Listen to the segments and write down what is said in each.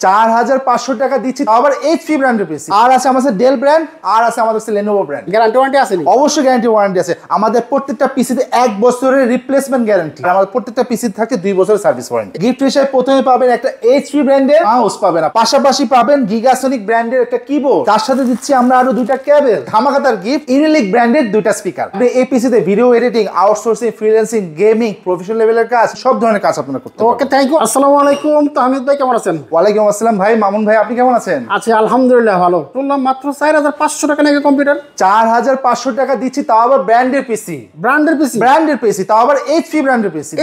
4500 টাকা দিচ্ছি, আবার এইচপি ব্র্যান্ডের পিসি। আর আছে আমাদের ডেল ব্র্যান্ড, আর আছে আমাদের লেনোভো ব্র্যান্ড। গ্যারান্টি ওয়ারেন্টি আছে? অবশ্যই গ্যারান্টি ওয়ারেন্টি আছে। আমাদের প্রত্যেকটা পিসিতে 1 বছরের রিপ্লেসমেন্ট গ্যারান্টি। আমাদের প্রত্যেকটা পিসিতে থাকে 2 বছরের সার্ভিস ওয়ারেন্টি। গিফট হিসেবে প্রথমে পাবেন একটা এইচপি ব্র্যান্ডের মাউস পাবেন, পাশাপাশি পাবেন গিগাসনিক ব্র্যান্ডের একটা কিবোর্ড। তার সাথে দিচ্ছি আমরা আরো 2টা কেবল। ধামাকাদার গিফট ইউনিলিক ব্র্যান্ডের 2টা স্পিকার। আপনি এই পিসিতে video editing, outsourcing, freelancing, gaming, professional লেভেলের কাজ, সব ধরনের কাজ আপনারা করতে পারবেন। ওকে, থ্যাংক ইউ। আসসালামু আলাইকুম তাহমিদ ভাই, কেমন আছেন? ওয়ালাইকুম আসসালাম ভাই মামুন ভাই, আপনি কেমন আছেন? আছি আলহামদুলিল্লাহ ভালো। শুনলাম মাত্র 4500 টাকা নাকি কম্পিউটার? 4500 টাকা দিচ্ছি, তাও আবার ব্র্যান্ডের পিসি। ব্র্যান্ডের পিসি, তাও আবার এইচপি ব্র্যান্ডের পিসি।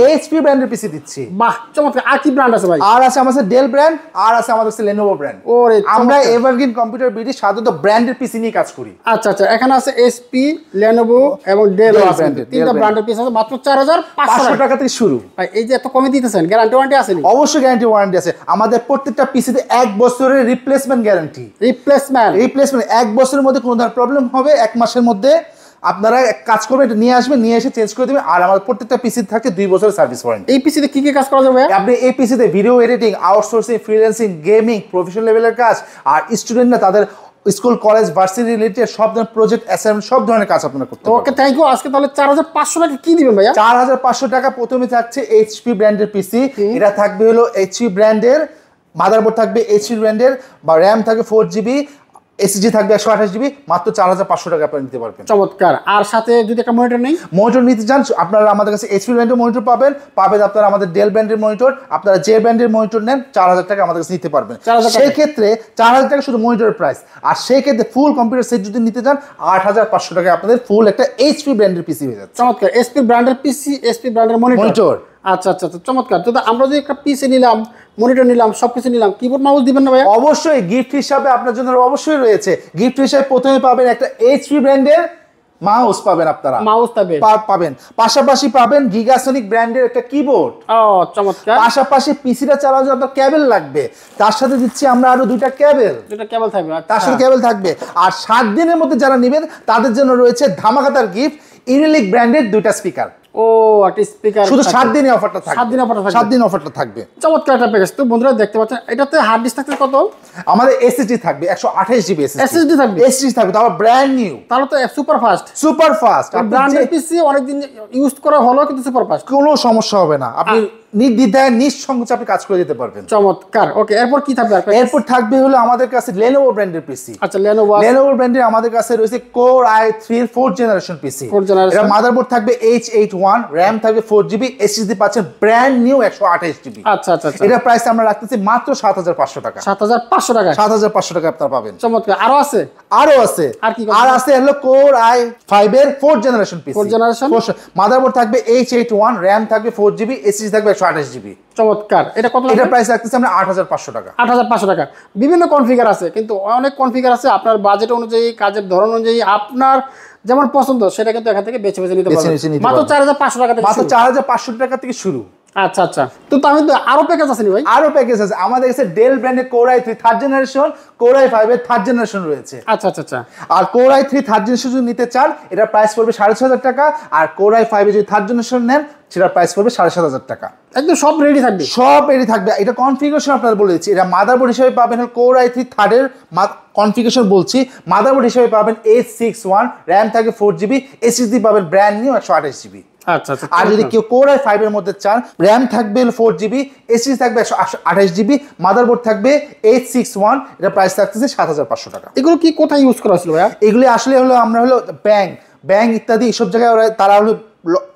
এইচপি ব্র্যান্ডের পিসি দিচ্ছি। বাহ, চমৎকার। আর কি ব্র্যান্ড আছে ভাই? আর আছে আমাদের ডেল ব্র্যান্ড, আর আছে আমাদের লেনোভো ব্র্যান্ড। ওরে, আমরা এভারগ্রিন কম্পিউটার বিডি সাধারণত ব্র্যান্ডের পিসি নিয়ে কাজ করি। আচ্ছা আচ্ছা, এখানে আছে এইচপি, লেনোভো এবং ডেল ব্র্যান্ডের তিনটা ব্র্যান্ডের পিস আছে। মাত্র 4500 টাকা থেকে শুরু। ভাই এই যে এত কমে দিতেছেন, গ্যারান্টি ওয়ারেন্টি আছে? অবশ্যই গ্যারান্টি ওয়ারেন্টি আছে। আমাদের প্রত্যেকটা পিসিতে 1 বছরের রিপ্লেসমেন্ট গ্যারান্টি। রিপ্লেসমেন্ট 1 বছরের মধ্যে কোনো ধরনের প্রবলেম হবে 1 মাসের মধ্যে আপনারা কাজ করবেন, এটা নিয়ে আসবেন, নিয়ে এসে চেঞ্জ করে দেবেন। আর আমাদের প্রত্যেকটা পিসিতে থাকে 2 বছরের সার্ভিস ওয়ারেন্টি। এই পিসিতে কি কি কাজ করা যাবে? আপনি এই পিসিতে video editing, outsourcing, freelancing, gaming, professional লেভেলের কাজ, আর স্টুডেন্টরা তাদের স্কুল, কলেজ, ভার্সিটি রিলেটেড সব ধরনের প্রজেক্ট, অ্যাসাইনমেন্ট, সব ধরনের কাজ আপনারা করতে পারবেন। ওকে, থ্যাংক ইউ। আজকে তাহলে 4500 টাকা কি দিবেন ভাইয়া? 4500 টাকা প্রথমে থাকছে এইচপি ব্র্যান্ডের পিসি। এটা থাকবে হলো এইচপি ব্র্যান্ডের মাদারবোর্ড, থাকবে এইচপি ব্র্যান্ডের, বা র্যাম থাকবে 4GB, এসএসডি থাকবে 128GB। মাত্র 4500 টাকা আপনারা নিতে পারবেন। চমৎকার। আর সাথে যদি একটা মনিটর নেই, মনিটর নিতে চান, আপনারা আমাদের কাছে এইচপি ব্র্যান্ডের মনিটর পাবেন আপনারা আমাদের ডেল ব্র্যান্ডের মনিটর। আপনারা যে ব্র্যান্ডের মনিটর নেন 4000 টাকা আমাদের কাছে নিতে পারবেন। সেই ক্ষেত্রে 4000 টাকা শুধু মনিটরের প্রাইস। আর সেই ক্ষেত্রে ফুল কম্পিউটার সেট যদি নিতে চান 8500 টাকা আপনাদের ফুল একটা এইচপি ব্র্যান্ডের পিসি হয়ে যাচ্ছে। চমৎকার। এইচপি ব্র্যান্ডের পিসি, এইচপি ব্র্যান্ডের মনিটর। আচ্ছা আচ্ছা, চমৎকার। তো আমরা যদি একটা পিসি নিলাম, মনিটর নিলাম, সবকিছু নিলাম, কিবোর্ড মাউস দিবেন না ভাই? অবশ্যই গিফট হিসাবে আপনার জন্য অবশ্যই রয়েছে। গিফট হিসাবে প্রথমে পাবেন একটা এইচপি ব্র্যান্ডের মাউস পাবেন, আপনারা মাউস পাবেন, পাশাপাশি পাবেন গিগাসনিক ব্র্যান্ডের একটা কিবোর্ড। চমৎকার। পাশাপাশি পিসিটা চালানোর জন্য আপনার কেবল লাগবে, তার সাথে দিচ্ছি আমরা আরো 2টা কেবল। থাকবে, তার সাথে কেবল থাকবে। আর 7 দিনের মধ্যে যারা নেবেন তাদের জন্য রয়েছে ধামাকাদার গিফট ইউনিলিক ব্র্যান্ডের 2টা স্পিকার। একটা স্পিকার। শুধু 7 দিনের অফারটা থাকবে। 7 দিন অফারটা থাকবে। চমৎকার একটা প্যাকেজ। তো বন্ধুরা দেখতে পাচ্ছেন, এটাতে হার্ড ডিস্ক থাকবে কত? আমাদের এসএসডি থাকবে 128GB এসএসডি থাকবে। তারপর ব্র্যান্ড নিউ। তাহলে তো সুপার ফাস্ট। ব্র্যান্ডের পিসি অনেকদিন ইউজ করা হলো, কিন্তু সুপার ফাস্ট, কোনো সমস্যা হবে না। আপনি নির্দ্বিধায় নিঃসংকোচে আপনি কাজ করে যেতে পারবেন। চমৎকার। ওকে, এরপর কি থাকবে? এরপর থাকবে হলো আমাদের কাছে লেনোভো ব্র্যান্ডের পিসি। আচ্ছা, লেনোভো ব্র্যান্ডের আমাদের কাছে রয়েছে কোর i3 4th জেনারেশন পিসি। এটা মাদারবোর্ড থাকবে H81, র্যাম থাকবে 4GB, এসএসডি পাচ্ছেন ব্র্যান্ড নিউ 128GB। আচ্ছা আচ্ছা, এটা প্রাইস আমরা রাখতেছি মাত্র 7500 টাকা। 7500 টাকা। 7500 টাকা আপনারা পাবেন। চমৎকার। আরো আছে? আর আছে হলো কোর i5 এর 4th জেনারেশন পিসি। মাদারবোর্ড থাকবে H81, র্যাম থাকবে 4GB, এসএসডি থাকবে 128GB। চমৎকার। এটা কত? এটা প্রাইস রাখতেছি আমরা 8500 টাকা। 8500 টাকা। বিভিন্ন কনফিগার আছে, কিন্তু অনেক কনফিগার আছে। আপনার বাজেট অনুযায়ী, কাজের ধরন অনুযায়ী, আপনার যেমন পছন্দ সেটা কিন্তু এখান থেকে বেছে নিতে পারবেন। মাত্র 4500 টাকা থেকে, মাত্র 4500 টাকা থেকে শুরু। আচ্ছা আচ্ছা। তো আমি তো আরো প্যাকেজ আছে ভাই? আরো প্যাকেজ আছে। আমাদের কাছে ডেল ব্র্যান্ডের core i3 3rd generation, core i5 এর 3rd জেনারেশন রয়েছে। আচ্ছা আচ্ছা আচ্ছা। আর কোর i3 3rd জেনারেশন যদি নিতে চান এটা প্রাইস পড়বে 6500 টাকা। আর কোর i5 এর যদি 3rd জেনারেশন নেন সেটা প্রাইস পড়বে 7500 টাকা। একদম সব রেডি থাকবে। এটা কনফিগারেশন আপনারা বলে দিচ্ছি। এটা মাদারবোর্ড হিসেবে পাবেন কোর i3 3rd এর কনফিগারেশন বলছি। মাদারবোর্ড হিসেবে পাবেন H61, র্যাম থাকবে 4GB, এসএসডি পাবেন ব্র্যান্ড নিউ 128GB। আচ্ছা আচ্ছা। আর যদি কেউ কোর i5 এর মধ্যে চান, র্যাম থাকবে 4GB, এসএসডি থাকবে 128GB, মাদারবোর্ড থাকবে H61, এটা প্রাইস থাকতেছে 7500 টাকা। এগুলো কি কোথায় ইউজ করা ছিল ভাইয়া? এগুলি আসলে হলো আমরা হলো ব্যাংক ইত্যাদি এইসব জায়গায় তারা হলো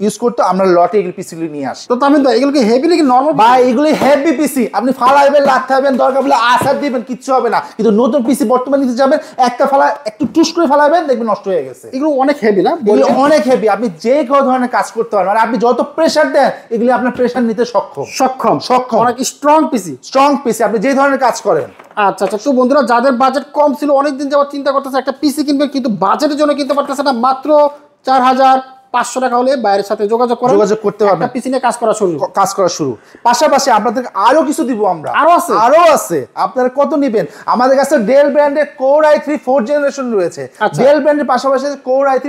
ইউজ করতে, আমরা লটে এগুলো পিসিগুলি নিয়ে আসি। তো আমি তো এগুলো কি হেভি নাকি নরমাল? ভাই এগুলি হেভি পিসি, আপনি ফালাইবেন, লাগাবেন, দরকার বলে আসার দিবেন, কিচ্ছু হবে না। কিন্তু নতুন পিসি বর্তমানে নিতে যাবেন, একটা একটু টুস করে ফালাবেন, দেখবেন নষ্ট হয়ে গেছে। এগুলো অনেক হেভি না? এগুলো অনেক হেভি। আপনি যে কোনো ধরনের কাজ করতে পারবেন, মানে আপনি যত প্রেসার দেন এগুলি আপনার প্রেসার নিতে সক্ষম। অনেক স্ট্রং পিসি, আপনি যে ধরনের কাজ করেন। আচ্ছা আচ্ছা। তো বন্ধুরা যাদের বাজেট কম ছিল, অনেকদিন যাওয়ার চিন্তা করতেছে একটা পিসি কিনবে, কিন্তু বাজেটের জন্য কিনতে পারতেছে না, মাত্র 4500 500 টাকা হলে বাইরের সাথে যোগাযোগ করতে পারবেন, একটা পিসি নিয়ে কাজ করা শুরু। পাশাপাশি আপনাদের আরো কিছু দিব আমরা, আরো আছে। আপনারা কত নেবেন? আমাদের কাছে ডেল ব্র্যান্ডের কোর i3 4th জেনারেশন রয়েছে, ডেল ব্র্যান্ডের পাশাপাশি কোর i3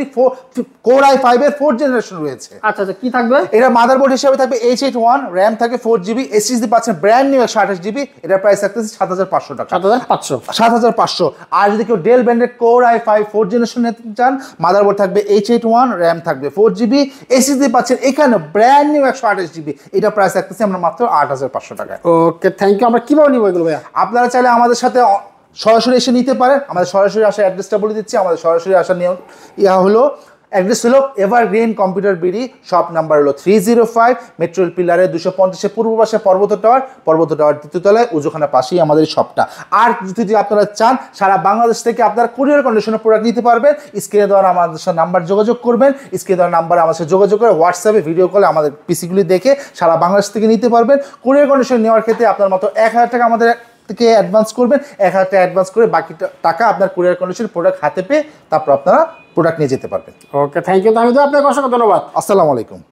কোর i5 এর 4th জেনারেশন রয়েছে। আচ্ছা আচ্ছা, কি থাকবে? এটা মাদারবোর্ড হিসেবে থাকবে H81, RAM থাকে 4GB, SSD পাচ্ছেন ব্র্যান্ড নিউ 128GB। এটার প্রাইস থাকতেছে 7500 টাকা, 7500। আর যদি কেউ ডেল ব্র্যান্ডের কোর i5 4th জেনারেশন নিতে চান, মাদারবোর্ড থাকবে H81, RAM থাকবে 4GB, SSD পাচ্ছেন এখানে ব্র্যান্ড নিউ 128GB। এটা প্রাইস থাকতেছে আমরা মাত্র 8500 টাকায়। ওকে, থ্যাংক ইউ। আমরা কিভাবে নিব এগুলো ভাইয়া? আপনারা চাইলে আমাদের সাথে সরাসরি এসে নিতে পারেন। আমাদের সরাসরি আসার অ্যাড্রেসটা বলে দিচ্ছি। আমাদের সরাসরি আসার নিয়ম হলো, অ্যাড্রেস হলো evergreen computer BD, shop number হলো 305, মেট্রোল পিলারের 250 পূর্ব পাশে পর্বত টাওয়ার দ্বিতীয় তলায় উজুখানা পাশেই আমাদের শপটা। আর যদি আপনারা চান সারা বাংলাদেশ থেকে আপনারা কুরিয়ার কন্ডিশনে প্রোডাক্ট নিতে পারবেন, স্ক্রিনে দেওয়া আমাদের সাথে নাম্বার যোগাযোগ করবেন, স্ক্রিনে দেওয়া নাম্বার আমাদের সাথে যোগাযোগ করে হোয়াটসঅ্যাপে ভিডিও কলে আমাদের পিসিগুলি দেখে সারা বাংলাদেশ থেকে নিতে পারবেন। কুরিয়ার কন্ডিশন নেওয়ার ক্ষেত্রে আপনার মতো 1000 টাকা আমাদের থেকে অ্যাডভান্স করবেন, 1000 টাকা অ্যাডভান্স করে বাকি টাকা আপনার কুরিয়ার কন্ডিশন প্রোডাক্ট হাতে পেয়ে তারপর আপনারা প্রোডাক্ট নিয়ে যেতে পারবেন। ওকে, থ্যাংক ইউ। তাহমিদুল, আপনাকে অসংখ্য ধন্যবাদ। আসসালামু আলাইকুম।